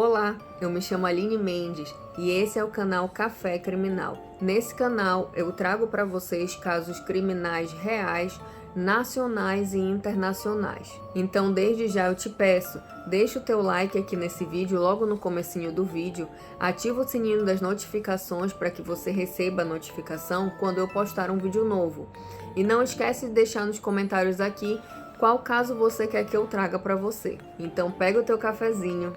Olá, eu me chamo Aline Mendes e esse é o canal Café Criminal. Nesse canal eu trago para vocês casos criminais reais, nacionais e internacionais. Então desde já eu te peço, deixa o teu like aqui nesse vídeo logo no comecinho do vídeo, ativa o sininho das notificações para que você receba a notificação quando eu postar um vídeo novo. E não esquece de deixar nos comentários aqui qual caso você quer que eu traga para você. Então pega o teu cafezinho,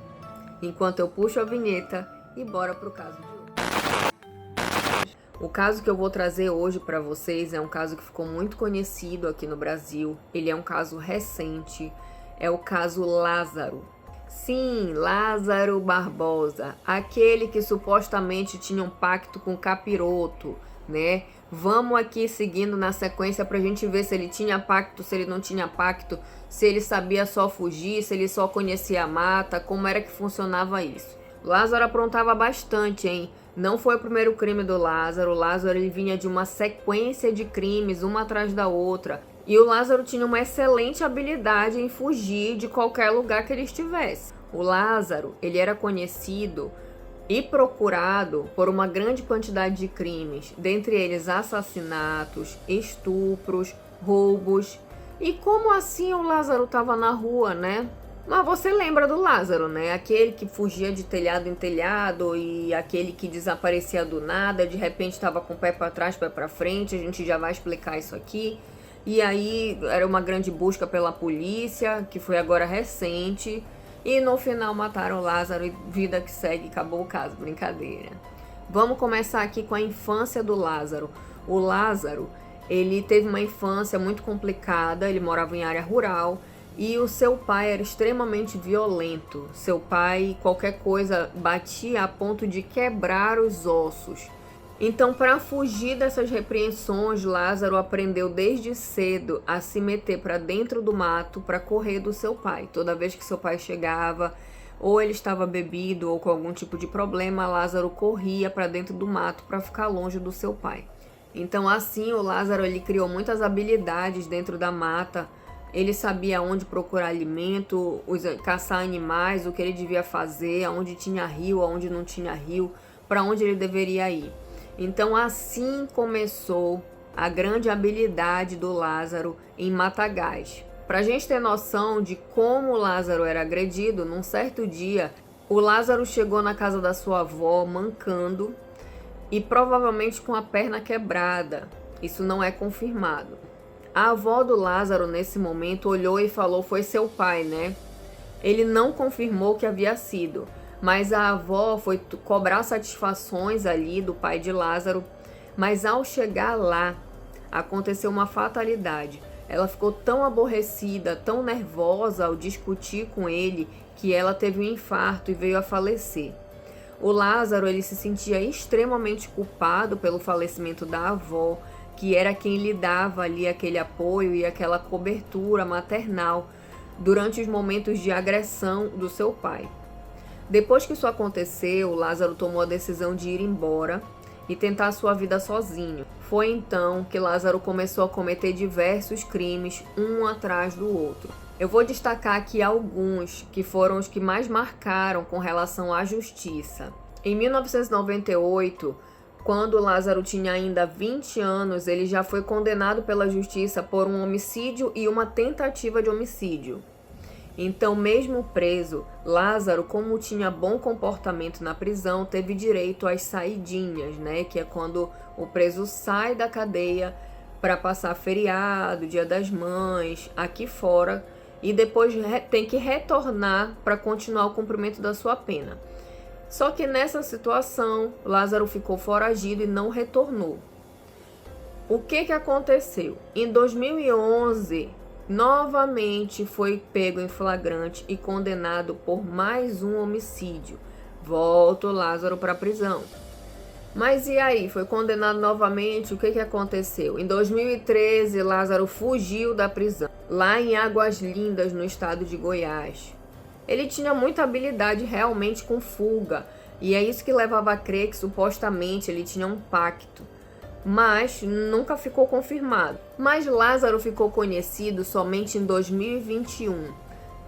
enquanto eu puxo a vinheta e bora pro caso de hoje. O caso que eu vou trazer hoje para vocês é um caso que ficou muito conhecido aqui no Brasil. Ele é um caso recente, é o caso Lázaro. Sim, Lázaro Barbosa, aquele que supostamente tinha um pacto com o capiroto, né? Vamos aqui seguindo na sequência pra gente ver se ele tinha pacto, se ele não tinha pacto, se ele sabia só fugir, se ele só conhecia a mata, como era que funcionava isso. Lázaro aprontava bastante, hein? Não foi o primeiro crime do Lázaro. O Lázaro ele vinha de uma sequência de crimes, uma atrás da outra. E o Lázaro tinha uma excelente habilidade em fugir de qualquer lugar que ele estivesse. O Lázaro, ele era conhecido e procurado por uma grande quantidade de crimes, dentre eles assassinatos, estupros, roubos. E como assim o Lázaro estava na rua, né? Mas você lembra do Lázaro, né? Aquele que fugia de telhado em telhado e aquele que desaparecia do nada, de repente estava com o pé para trás, pé para frente, a gente já vai explicar isso aqui. E aí era uma grande busca pela polícia, que foi agora recente. E no final mataram o Lázaro e vida que segue, acabou o caso, brincadeira. Vamos começar aqui com a infância do Lázaro. O Lázaro, ele teve uma infância muito complicada, ele morava em área rural e o seu pai era extremamente violento. Seu pai, qualquer coisa, batia a ponto de quebrar os ossos. Então, para fugir dessas repreensões, Lázaro aprendeu desde cedo a se meter para dentro do mato para correr do seu pai. Toda vez que seu pai chegava, ou ele estava bebido ou com algum tipo de problema, Lázaro corria para dentro do mato para ficar longe do seu pai. Então, assim, o Lázaro ele criou muitas habilidades dentro da mata. Ele sabia onde procurar alimento, caçar animais, o que ele devia fazer, aonde tinha rio, aonde não tinha rio, para onde ele deveria ir. Então assim começou a grande habilidade do Lázaro em Matagalés. Para a gente ter noção de como o Lázaro era agredido, num certo dia, o Lázaro chegou na casa da sua avó mancando e provavelmente com a perna quebrada. Isso não é confirmado. A avó do Lázaro nesse momento olhou e falou: foi seu pai, né? Ele não confirmou que havia sido. Mas a avó foi cobrar satisfações ali do pai de Lázaro. Mas ao chegar lá, aconteceu uma fatalidade. Ela ficou tão aborrecida, tão nervosa ao discutir com ele, que ela teve um infarto e veio a falecer. O Lázaro ele se sentia extremamente culpado pelo falecimento da avó, que era quem lhe dava ali aquele apoio e aquela cobertura maternal durante os momentos de agressão do seu pai. Depois que isso aconteceu, Lázaro tomou a decisão de ir embora e tentar a sua vida sozinho. Foi então que Lázaro começou a cometer diversos crimes, um atrás do outro. Eu vou destacar aqui alguns que foram os que mais marcaram com relação à justiça. Em 1998, quando Lázaro tinha ainda 20 anos, ele já foi condenado pela justiça por um homicídio e uma tentativa de homicídio. Então, mesmo preso, Lázaro, como tinha bom comportamento na prisão, teve direito às saidinhas, né? Que é quando o preso sai da cadeia para passar feriado, Dia das Mães, aqui fora, e depois tem que retornar para continuar o cumprimento da sua pena. Só que nessa situação, Lázaro ficou foragido e não retornou. O que aconteceu? Em 2011... novamente foi pego em flagrante e condenado por mais um homicídio. Volta o Lázaro para a prisão. Mas e aí? Foi condenado novamente? O que aconteceu? Em 2013, Lázaro fugiu da prisão, lá em Águas Lindas, no estado de Goiás. Ele tinha muita habilidade realmente com fuga, e é isso que levava a crer que supostamente ele tinha um pacto. Mas nunca ficou confirmado. Mas Lázaro ficou conhecido somente em 2021,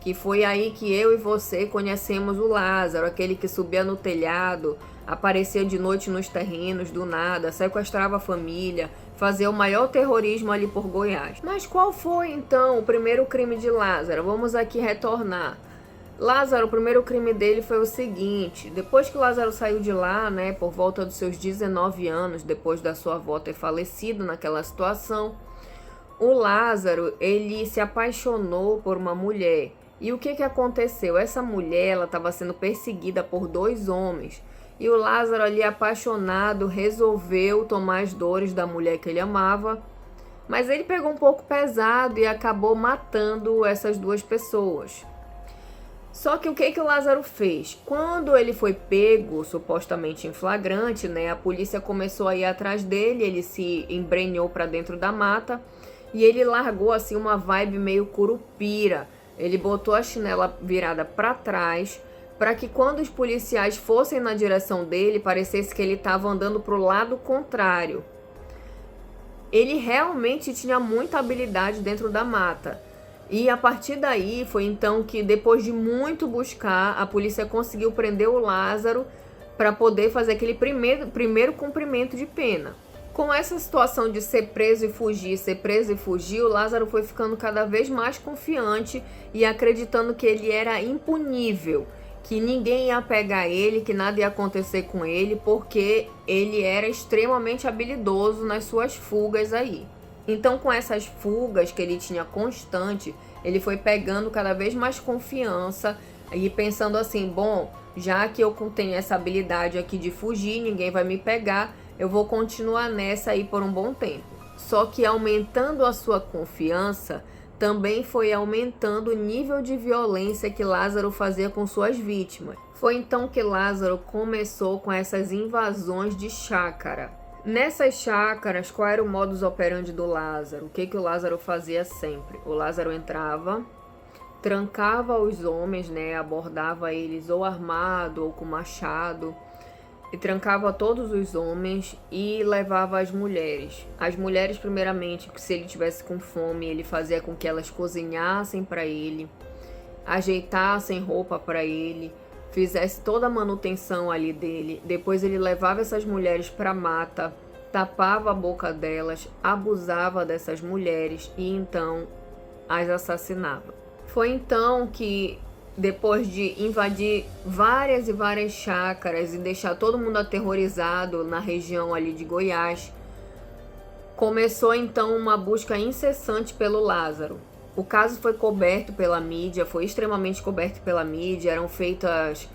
que foi aí que eu e você conhecemos o Lázaro, aquele que subia no telhado, aparecia de noite nos terrenos do nada, sequestrava a família, fazia o maior terrorismo ali por Goiás. Mas qual foi então o primeiro crime de Lázaro? Vamos aqui retornar. Lázaro, o primeiro crime dele foi o seguinte: depois que Lázaro saiu de lá, né, por volta dos seus 19 anos, depois da sua avó ter falecido naquela situação, o Lázaro, ele se apaixonou por uma mulher. E o que aconteceu? Essa mulher, ela estava sendo perseguida por 2 homens. E o Lázaro, ali apaixonado, resolveu tomar as dores da mulher que ele amava. Mas ele pegou um pouco pesado e acabou matando essas 2 pessoas. Só que o que o Lázaro fez? Quando ele foi pego, supostamente em flagrante, né, a polícia começou a ir atrás dele, ele se embrenhou para dentro da mata e ele largou assim uma vibe meio curupira. Ele botou a chinela virada para trás, para que quando os policiais fossem na direção dele, parecesse que ele estava andando para o lado contrário. Ele realmente tinha muita habilidade dentro da mata. E a partir daí foi então que, depois de muito buscar, a polícia conseguiu prender o Lázaro para poder fazer aquele primeiro cumprimento de pena. Com essa situação de ser preso e fugir, o Lázaro foi ficando cada vez mais confiante e acreditando que ele era impunível, que ninguém ia pegar ele, que nada ia acontecer com ele, porque ele era extremamente habilidoso nas suas fugas aí. Então, com essas fugas que ele tinha constante, ele foi pegando cada vez mais confiança e pensando assim: bom, já que eu tenho essa habilidade aqui de fugir, ninguém vai me pegar, eu vou continuar nessa aí por um bom tempo. Só que aumentando a sua confiança, também foi aumentando o nível de violência que Lázaro fazia com suas vítimas. Foi então que Lázaro começou com essas invasões de chácara. Nessas chácaras, qual era o modus operandi do Lázaro? O que o Lázaro fazia sempre? O Lázaro entrava, trancava os homens, né, abordava eles ou armado ou com machado, e trancava todos os homens e levava as mulheres. As mulheres, primeiramente, se ele tivesse com fome, ele fazia com que elas cozinhassem para ele, ajeitassem roupa para ele, fizesse toda a manutenção ali dele. Depois ele levava essas mulheres para a mata, tapava a boca delas, abusava dessas mulheres e então as assassinava. Foi então que, depois de invadir várias e várias chácaras e deixar todo mundo aterrorizado na região ali de Goiás, começou então uma busca incessante pelo Lázaro. O caso foi coberto pela mídia, foi extremamente coberto pela mídia, eram feitas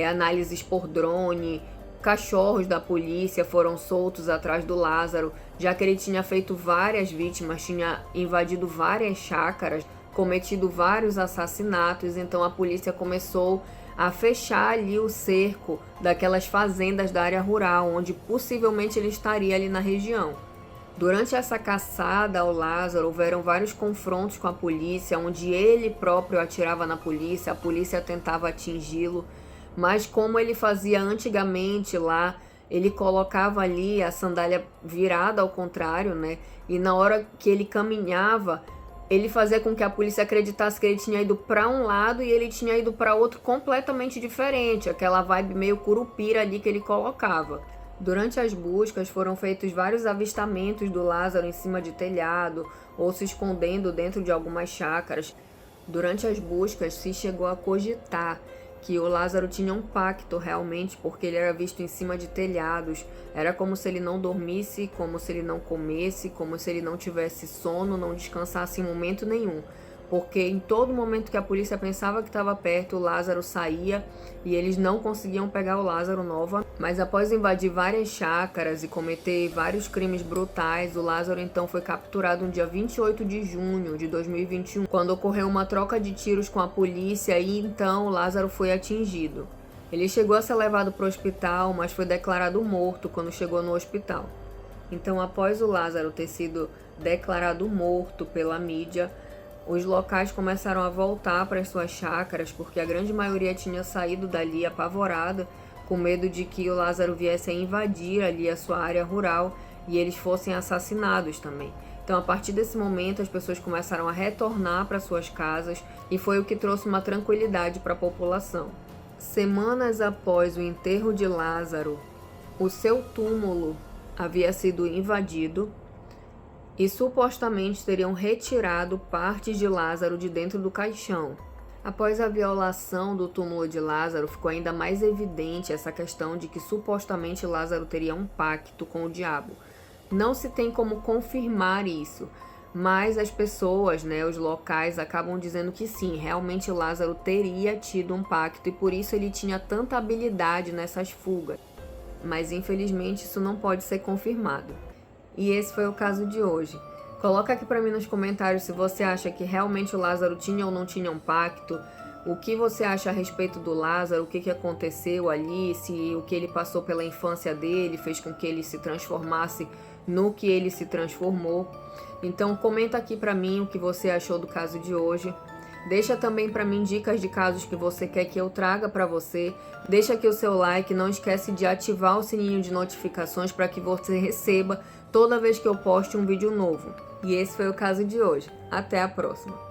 análises por drone, cachorros da polícia foram soltos atrás do Lázaro, já que ele tinha feito várias vítimas, tinha invadido várias chácaras, cometido vários assassinatos, então a polícia começou a fechar ali o cerco daquelas fazendas da área rural, onde possivelmente ele estaria ali na região. Durante essa caçada ao Lázaro, houveram vários confrontos com a polícia, onde ele próprio atirava na polícia, a polícia tentava atingi-lo, mas como ele fazia antigamente lá, ele colocava ali a sandália virada ao contrário, né? E na hora que ele caminhava, ele fazia com que a polícia acreditasse que ele tinha ido para um lado e ele tinha ido para outro completamente diferente, aquela vibe meio curupira ali que ele colocava. Durante as buscas foram feitos vários avistamentos do Lázaro em cima de telhado ou se escondendo dentro de algumas chácaras. Durante as buscas se chegou a cogitar que o Lázaro tinha um pacto realmente, porque ele era visto em cima de telhados. Era como se ele não dormisse, como se ele não comesse, como se ele não tivesse sono, não descansasse em momento nenhum. Porque em todo momento que a polícia pensava que estava perto, o Lázaro saía e eles não conseguiam pegar o Lázaro nova. Mas após invadir várias chácaras e cometer vários crimes brutais, o Lázaro então foi capturado no dia 28 de junho de 2021, quando ocorreu uma troca de tiros com a polícia e então o Lázaro foi atingido. Ele chegou a ser levado para o hospital, mas foi declarado morto quando chegou no hospital. Então, após o Lázaro ter sido declarado morto pela mídia, os locais começaram a voltar para as suas chácaras, porque a grande maioria tinha saído dali apavorada, com medo de que o Lázaro viesse a invadir ali a sua área rural e eles fossem assassinados também. Então, a partir desse momento, as pessoas começaram a retornar para suas casas e foi o que trouxe uma tranquilidade para a população. Semanas após o enterro de Lázaro, o seu túmulo havia sido invadido e supostamente teriam retirado partes de Lázaro de dentro do caixão. Após a violação do túmulo de Lázaro, ficou ainda mais evidente essa questão de que supostamente Lázaro teria um pacto com o diabo. Não se tem como confirmar isso, mas as pessoas, os locais, acabam dizendo que sim, realmente Lázaro teria tido um pacto e por isso ele tinha tanta habilidade nessas fugas. Mas infelizmente isso não pode ser confirmado. E esse foi o caso de hoje. Coloca aqui para mim nos comentários se você acha que realmente o Lázaro tinha ou não tinha um pacto, o que você acha a respeito do Lázaro, o que aconteceu ali, se o que ele passou pela infância dele fez com que ele se transformasse no que ele se transformou. Então comenta aqui para mim o que você achou do caso de hoje. Deixa também para mim dicas de casos que você quer que eu traga para você. Deixa aqui o seu like, não esquece de ativar o sininho de notificações para que você receba toda vez que eu poste um vídeo novo. E esse foi o caso de hoje. Até a próxima!